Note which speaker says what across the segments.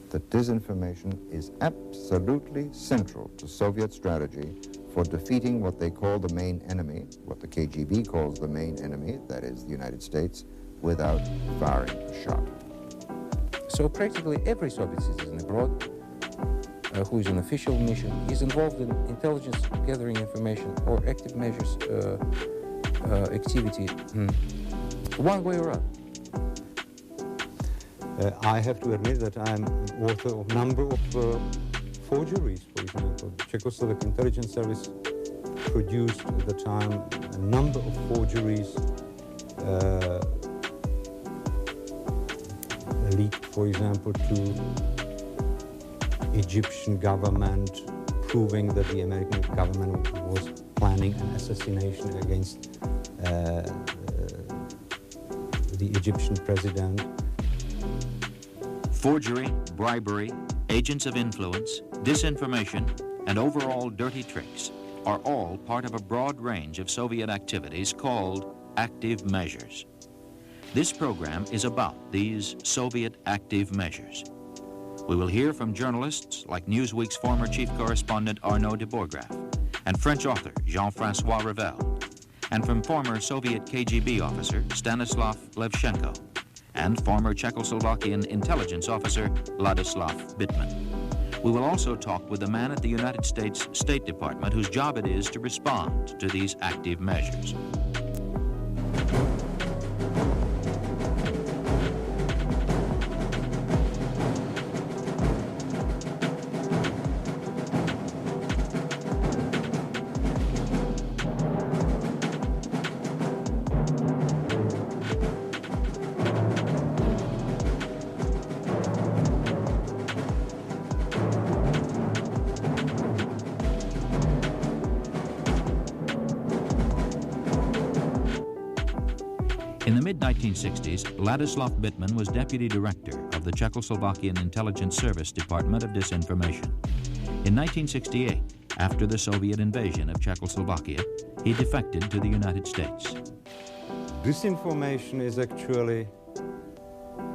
Speaker 1: that disinformation is absolutely central to Soviet strategy for defeating what they call the main enemy, what the KGB calls the main enemy, that is the United States, without firing a shot.
Speaker 2: So practically every Soviet citizen abroad who is on official mission is involved in intelligence gathering information or active measures activity, one way or other.
Speaker 3: I have to admit that I'm an author of a number of forgeries, for example. The Czechoslovak intelligence service produced at the time a number of forgeries leaked, for example, to Egyptian government, proving that the American government was planning an assassination against the Egyptian president.
Speaker 4: Forgery, bribery, agents of influence, disinformation, and overall dirty tricks are all part of a broad range of Soviet activities called active measures. This program is about these Soviet active measures. We will hear from journalists like Newsweek's former chief correspondent Arnaud de Bourgraff and French author Jean-François Revel, and from former Soviet KGB officer Stanislav Levchenko and former Czechoslovakian intelligence officer Ladislav Bittman. We will also talk with the man at the United States State Department whose job it is to respond to these active measures. In the mid-1960s, Ladislav Bittman was deputy director of the Czechoslovakian Intelligence Service Department of Disinformation. In 1968, after the Soviet invasion of Czechoslovakia, he defected to the United States.
Speaker 3: Disinformation is actually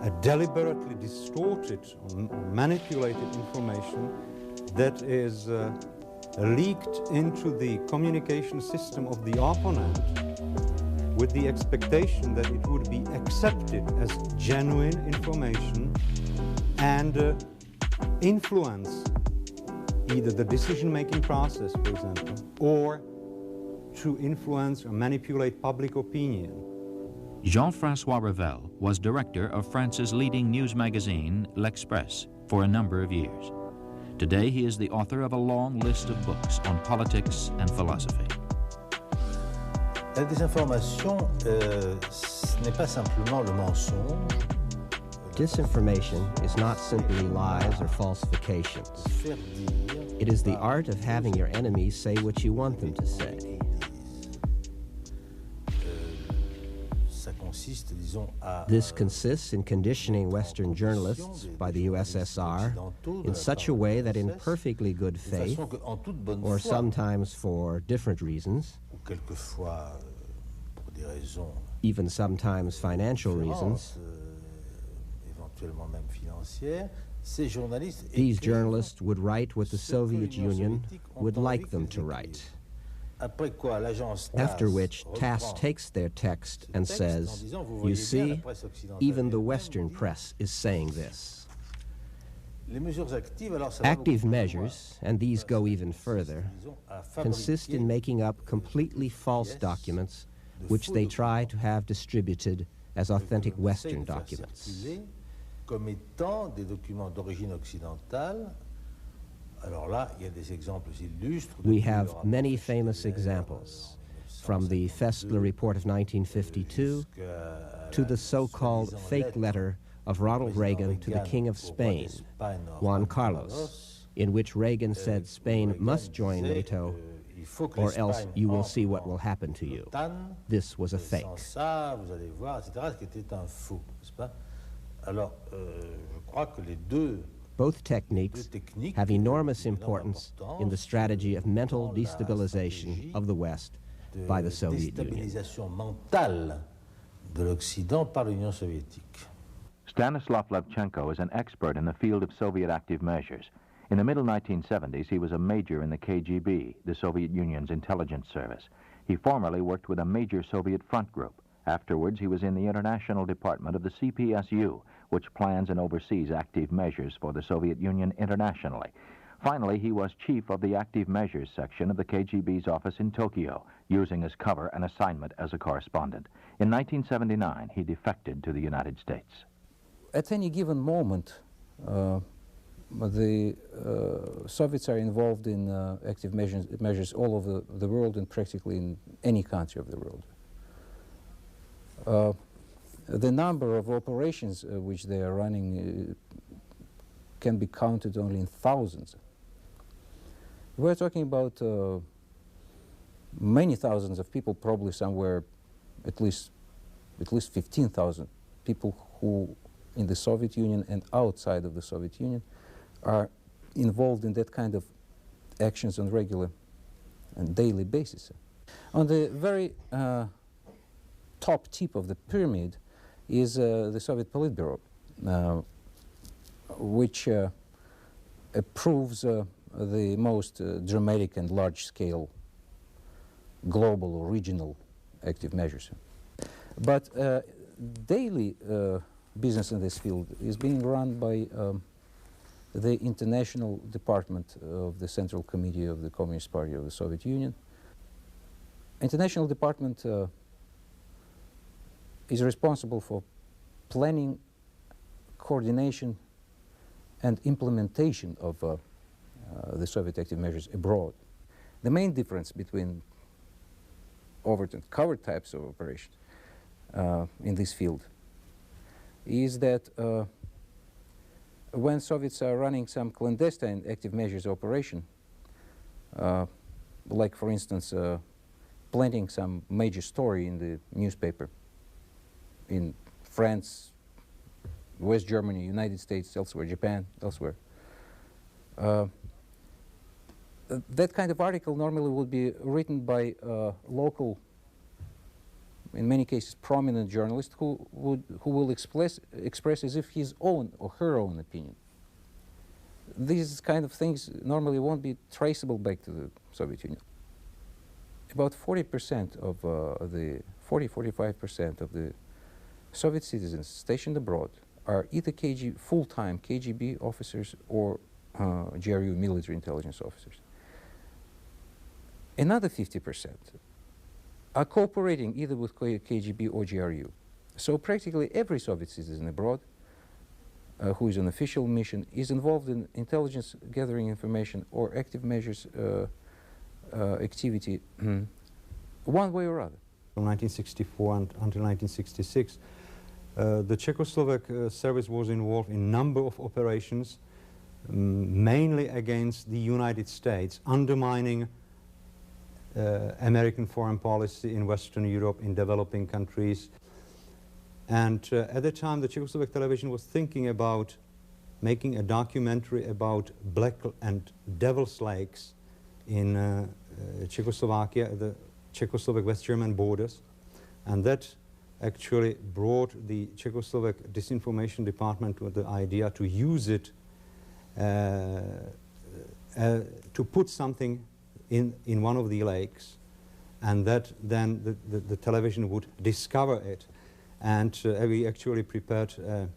Speaker 3: a deliberately distorted or manipulated information that is leaked into the communication system of the opponent with the expectation that it would be accepted as genuine information and influence either the decision-making process, for example, or to influence or manipulate public opinion.
Speaker 4: Jean-François Revel was director of France's leading news magazine, L'Express, for a number of years. Today, he is the author of a long list of books on politics and philosophy.
Speaker 5: La désinformation, ce n'est pas simplement le mensonge.
Speaker 6: Disinformation is not simply lies or falsifications. It is the art of having your enemies say what you want them to say. This consists in conditioning Western journalists by the USSR in such a way that in perfectly good faith, or sometimes for different reasons, even sometimes financial reasons, these journalists would write what the Soviet Union would like them to write. After which, TASS takes their text and says, you see, even the Western press is saying this. Active measures, and these go even further, consist in making up completely false documents which they try to have distributed as authentic Western documents. We have many famous examples, from the Festler report of 1952 to the so-called fake letter of Ronald Reagan to the King of Spain, Juan Carlos, in which Reagan said Spain must join NATO or else you will see what will happen to you. This was a fake. Both techniques have enormous importance in the strategy of mental destabilization of the West by the Soviet Union.
Speaker 4: Stanislav Levchenko is an expert in the field of Soviet active measures. In the middle 1970s, he was a major in the KGB, the Soviet Union's intelligence service. He formerly worked with a major Soviet front group. Afterwards, he was in the international department of the CPSU, which plans and oversees active measures for the Soviet Union internationally. Finally, he was chief of the active measures section of the KGB's office in Tokyo, using as cover an assignment as a correspondent. In 1979, he defected to the United States.
Speaker 2: At any given moment, the Soviets are involved in active measures all over the world and practically in any country of the world. The number of operations which they are running can be counted only in thousands. We're talking about many thousands of people, probably somewhere at least 15,000 people who in the Soviet Union and outside of the Soviet Union are involved in that kind of actions on regular and daily basis. On the very top tip of the pyramid is the Soviet Politburo, which approves the most dramatic and large-scale global or regional active measures. But daily business in this field is being run by the International Department of the Central Committee of the Communist Party of the Soviet Union. International Department is responsible for planning, coordination, and implementation of the Soviet active measures abroad. The main difference between overt and covert types of operations in this field is that when Soviets are running some clandestine active measures operation, like for instance planting some major story in the newspaper in France, West Germany, United States, elsewhere, Japan, elsewhere, that kind of article normally would be written by local, in many cases prominent journalist who will express as if his own or her own opinion. These kind of things normally won't be traceable back to the Soviet Union. About 40% of the 45% of the Soviet citizens stationed abroad are either full-time KGB officers or GRU military intelligence officers. Another 50% are cooperating either with KGB or GRU. So practically every Soviet citizen abroad who is on official mission is involved in intelligence gathering information or active measures activity one way or other.
Speaker 3: From 1964 until 1966, the Czechoslovak service was involved in a number of operations, mainly against the United States, undermining American foreign policy in Western Europe, in developing countries. And at the time, the Czechoslovak television was thinking about making a documentary about Black and Devil's Lakes in Czechoslovakia, the Czechoslovak West German borders. And that actually brought the Czechoslovak Disinformation Department with the idea to use it to put something in one of the lakes, and that then the television would discover it. And we actually prepared a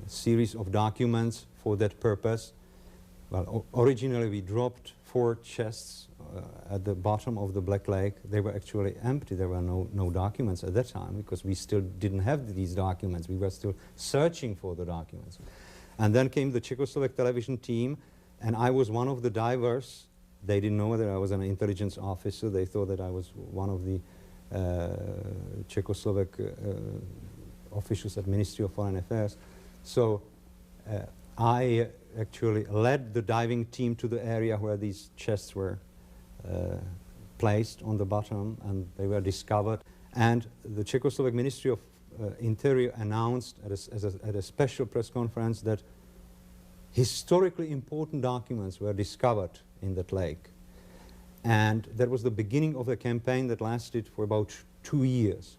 Speaker 3: series of documents for that purpose. Well, originally we dropped 4 chests at the bottom of the Black Lake. They were actually empty. There were no documents at that time because we still didn't have these documents. We were still searching for the documents. And then came the Czechoslovak television team, and I was one of the divers. They didn't know whether I was an intelligence officer. They thought that I was one of the Czechoslovak officials at Ministry of Foreign Affairs. So I actually led the diving team to the area where these chests were placed on the bottom, and they were discovered. And the Czechoslovak Ministry of Interior announced at a special press conference that historically important documents were discovered in that lake. And that was the beginning of a campaign that lasted for about 2 years.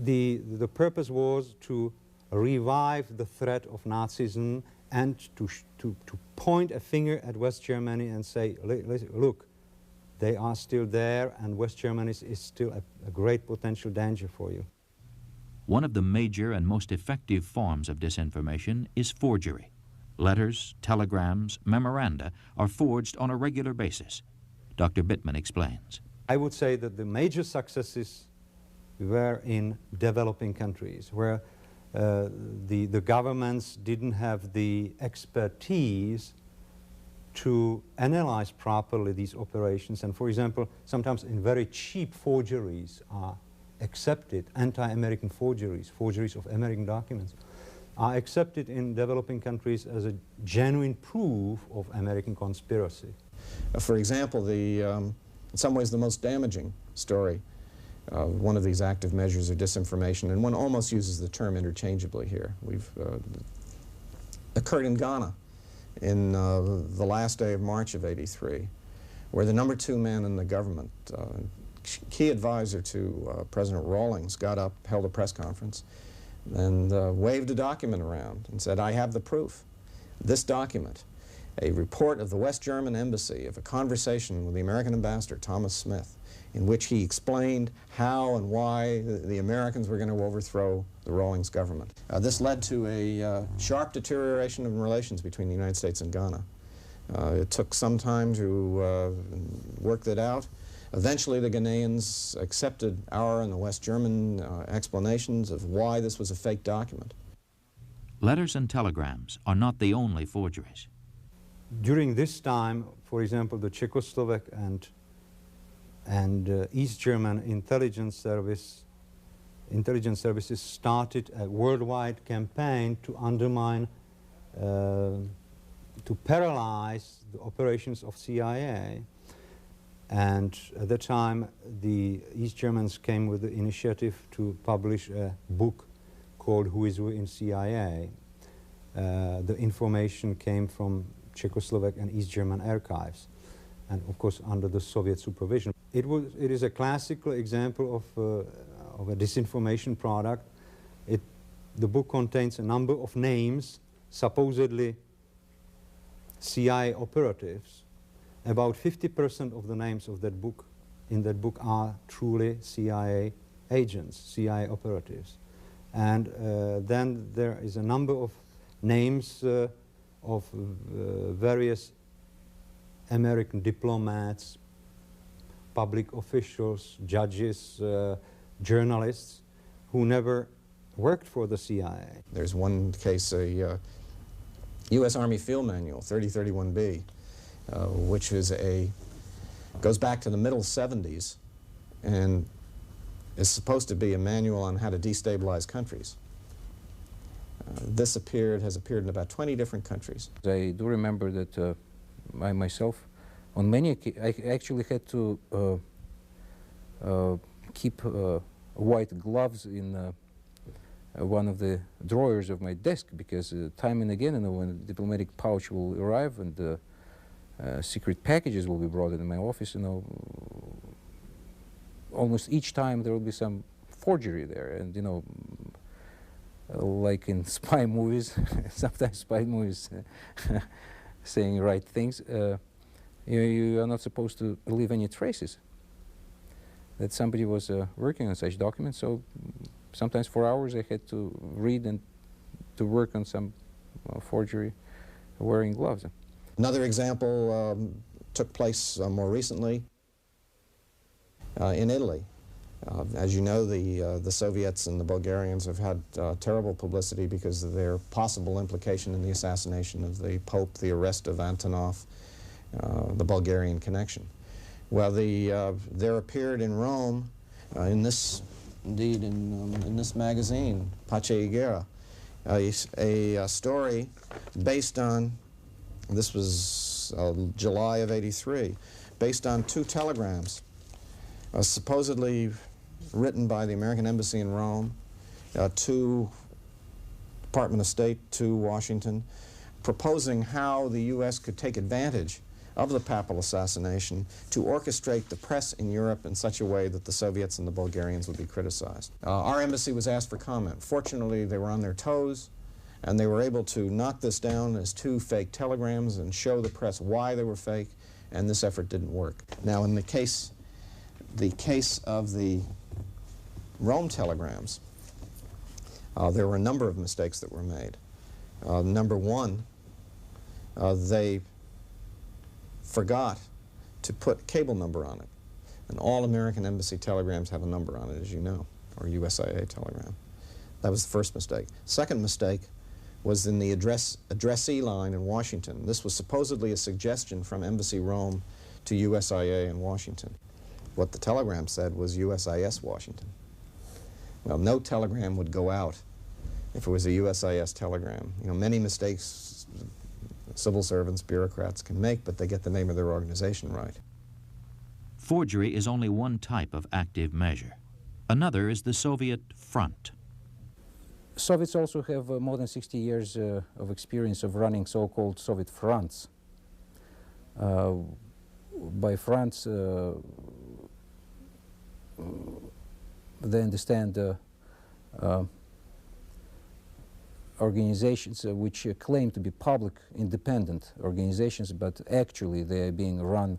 Speaker 3: the purpose was to revive the threat of Nazism and to point a finger at West Germany and say, look, they are still there, and West Germany is still a great potential danger for you.
Speaker 4: One of the major and most effective forms of disinformation is forgery. Letters, telegrams, memoranda are forged on a regular basis. Dr. Bittman explains.
Speaker 3: I would say that the major successes were in developing countries, where the governments didn't have the expertise to analyze properly these operations. And for example, sometimes in very cheap forgeries are accepted, anti-American forgeries, forgeries of American documents, are accepted in developing countries as a genuine proof of American conspiracy.
Speaker 7: For example, in some ways the most damaging story, one of these active measures of disinformation, and one almost uses the term interchangeably here, occurred in Ghana in the last day of March of '83, where the #2 man in the government, key advisor to President Rawlings, got up, held a press conference, and waved a document around and said, I have the proof. This document, a report of the West German embassy of a conversation with the American ambassador, Thomas Smith, in which he explained how and why the Americans were going to overthrow the Rawlings government. This led to a sharp deterioration in relations between the United States and Ghana. It took some time to work that out. Eventually, the Ghanaians accepted our and the West German explanations of why this was a fake document.
Speaker 4: Letters and telegrams are not the only forgeries.
Speaker 3: During this time, for example, the Czechoslovak and East German intelligence services started a worldwide campaign to undermine, to paralyze the operations of CIA. And at that time, the East Germans came with the initiative to publish a book called Who is Who in CIA. The information came from Czechoslovak and East German archives, and of course under the Soviet supervision. It is a classical example of a disinformation product. The book contains a number of names, supposedly CIA operatives. About 50% of the names of that book, in that book, are truly CIA agents, CIA operatives. And then there is a number of names of various American diplomats, public officials, judges, journalists who never worked for the CIA.
Speaker 7: There's one case, a U.S. Army Field Manual, 3031B, which goes back to the middle 70s and is supposed to be a manual on how to destabilize countries. This has appeared in about 20 different countries.
Speaker 2: I do remember that I myself, on many occasions, I actually had to keep white gloves in one of the drawers of my desk, because time and again, when the diplomatic pouch will arrive and secret packages will be brought into my office, almost each time there will be some forgery there, and like in spy movies, sometimes spy movies saying right things, you are not supposed to leave any traces that somebody was working on such documents. So sometimes for hours I had to read and to work on some forgery wearing gloves.
Speaker 7: Another example took place more recently in Italy. As you know, the Soviets and the Bulgarians have had terrible publicity because of their possible implication in the assassination of the Pope, the arrest of Antonov, the Bulgarian connection. Well, there appeared in Rome, in this magazine, Pace y Guerra, a story based on, this was July of '83, based on 2 telegrams, supposedly written by the American Embassy in Rome to Department of State, to Washington, proposing how the U.S. could take advantage of the papal assassination to orchestrate the press in Europe in such a way that the Soviets and the Bulgarians would be criticized. Our embassy was asked for comment. Fortunately, they were on their toes, and they were able to knock this down as 2 fake telegrams and show the press why they were fake, and this effort didn't work. Now, in the case of the Rome telegrams, there were a number of mistakes that were made. Number one, they forgot to put cable number on it. And all American embassy telegrams have a number on it, as you know, or USIA telegram. That was the first mistake. Second mistake was in the addressee line in Washington. This was supposedly a suggestion from Embassy Rome to USIA in Washington. What the telegram said was USIS Washington. Well, no telegram would go out if it was a USIS telegram. You know, many mistakes civil servants, bureaucrats can make, but they get the name of their organization right.
Speaker 4: Forgery is only one type of active measure. Another is the Soviet front.
Speaker 2: Soviets also have more than 60 years of experience of running so-called Soviet fronts. By fronts, they understand organizations which claim to be public, independent organizations, but actually they are being run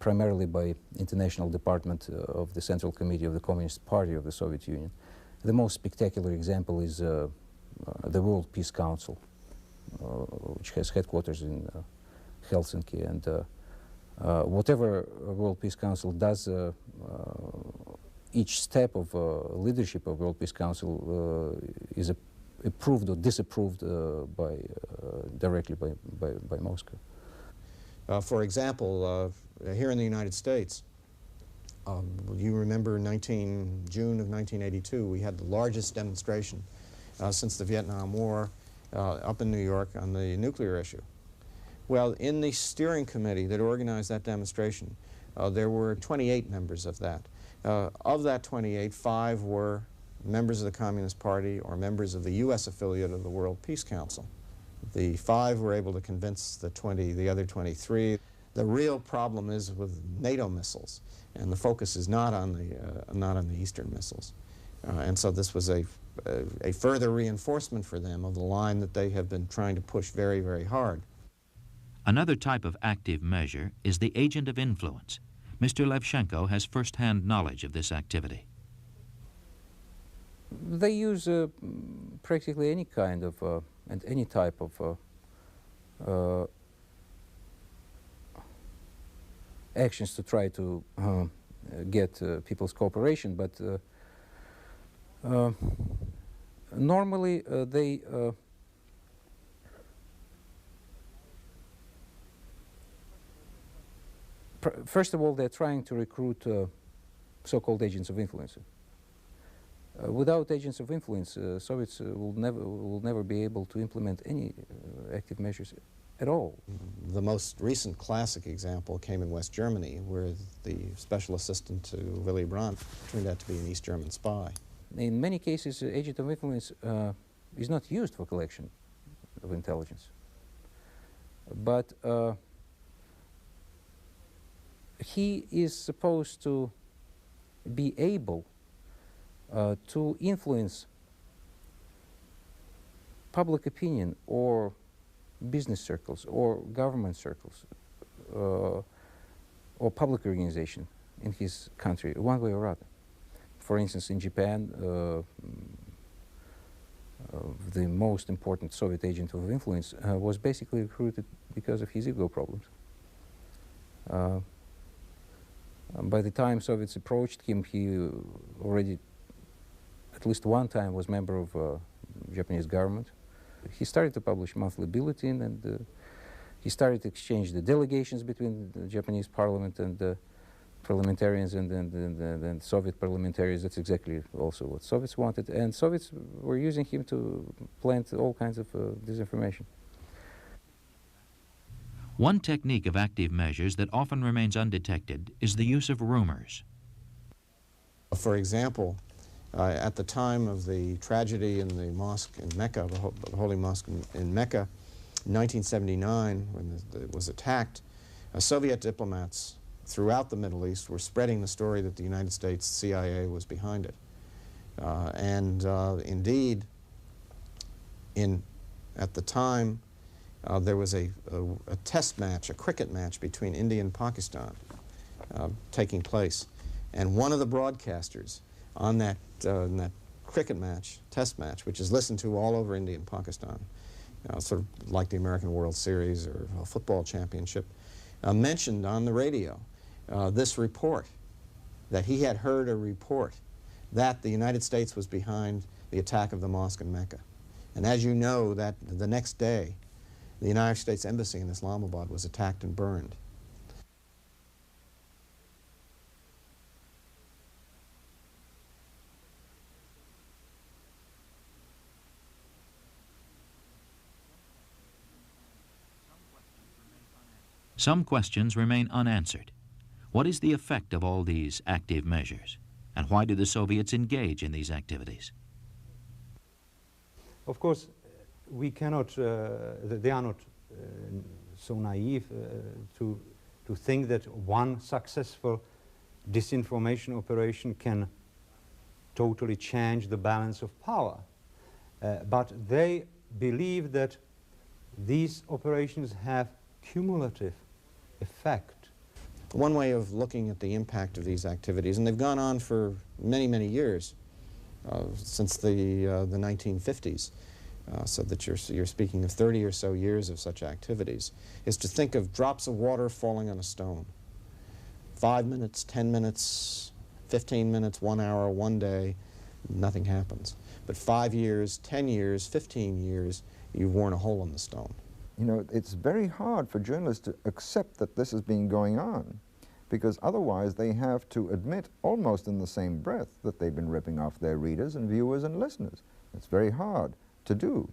Speaker 2: primarily by International Department of the Central Committee of the Communist Party of the Soviet Union. The most spectacular example is the World Peace Council, which has headquarters in Helsinki, and whatever World Peace Council does, each step of leadership of World Peace Council is approved or disapproved directly by Moscow.
Speaker 7: For example, here in the United States, you remember June of 1982, we had the largest demonstration since the Vietnam War up in New York on the nuclear issue. Well, in the steering committee that organized that demonstration, there were 28 members of that. Of that 28, 5 were members of the Communist Party or members of the U.S. affiliate of the World Peace Council. The 5 were able to convince the other 23. The real problem is with NATO missiles, and the focus is not on the Eastern missiles. And so this was a further reinforcement for them of the line that they have been trying to push very, very hard.
Speaker 4: Another type of active measure is the agent of influence. Mr. Levchenko has first-hand knowledge of this activity.
Speaker 2: They use practically any kind of and any type of actions to try to get people's cooperation, but normally they first of all, they're trying to recruit so-called agents of influence. Without agents of influence, Soviets will never be able to implement any active measures at all.
Speaker 7: The most recent classic example came in West Germany, where the special assistant to Willy Brandt turned out to be an East German spy.
Speaker 2: In many cases, agent of influence is not used for collection of intelligence, but he is supposed to be able to influence public opinion or business circles or government circles or public organization in his country, one way or other. For instance, in Japan, the most important Soviet agent of influence was basically recruited because of his ego problems. By the time Soviets approached him, he already at least one time was member of Japanese government. He started to publish monthly bulletin, and he started to exchange the delegations between the Japanese parliament and the parliamentarians and Soviet parliamentarians. That's exactly also what Soviets wanted, and Soviets were using him to plant all kinds of disinformation.
Speaker 4: One technique of active measures that often remains undetected is the use of rumors.
Speaker 7: For example, at the time of the tragedy in the mosque in Mecca, the Holy Mosque in Mecca, In 1979, when it was attacked, Soviet diplomats throughout the Middle East were spreading the story that the United States CIA was behind it. Indeed, at the time, there was a test match, a cricket match between India and Pakistan taking place. And one of the broadcasters on that cricket match, test match, which is listened to all over India and Pakistan, sort of like the American World Series or a football championship, mentioned on the radio this report, that he had heard a report that the United States was behind the attack of the mosque in Mecca. And as you know, that the next day, the United States Embassy in Islamabad was attacked and burned.
Speaker 4: Some questions remain unanswered. What is the effect of all these active measures? And why do the Soviets engage in these activities?
Speaker 3: Of course, we cannot, they are not so naive to think that one successful disinformation operation can totally change the balance of power. But they believe that these operations have cumulative effect.
Speaker 7: One way of looking at the impact of these activities, and they've gone on for many, many years, since the 1950s, so that you're speaking of 30 or so years of such activities, is to think of drops of water falling on a stone. 5 minutes, 10 minutes, 15 minutes, 1 hour, 1 day, nothing happens. But 5 years, 10 years, 15 years, you've worn a hole in the stone.
Speaker 1: You know, it's very hard for journalists to accept that this has been going on, because otherwise they have to admit almost in the same breath that they've been ripping off their readers and viewers and listeners. It's very hard to do.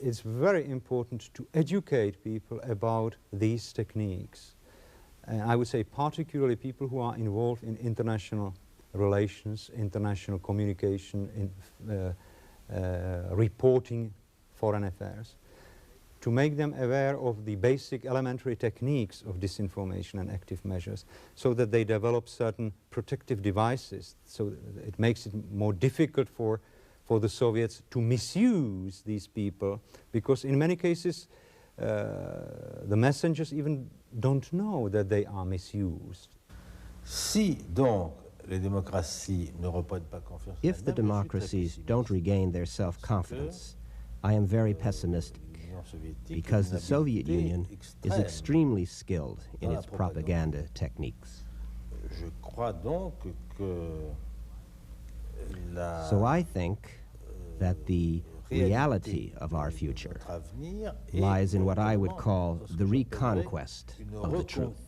Speaker 3: It's very important to educate people about these techniques. And I would say particularly people who are involved in international relations, international communication, in reporting foreign affairs, to make them aware of the basic elementary techniques of disinformation and active measures, so that they develop certain protective devices, so it makes it more difficult for the Soviets to misuse these people, because in many cases the messengers even don't know that they are misused.
Speaker 6: If the democracies don't regain their self-confidence, I am very pessimistic, because the Soviet Union is extremely skilled in its propaganda techniques. So I think that the reality of our future lies in what I would call the reconquest of the truth.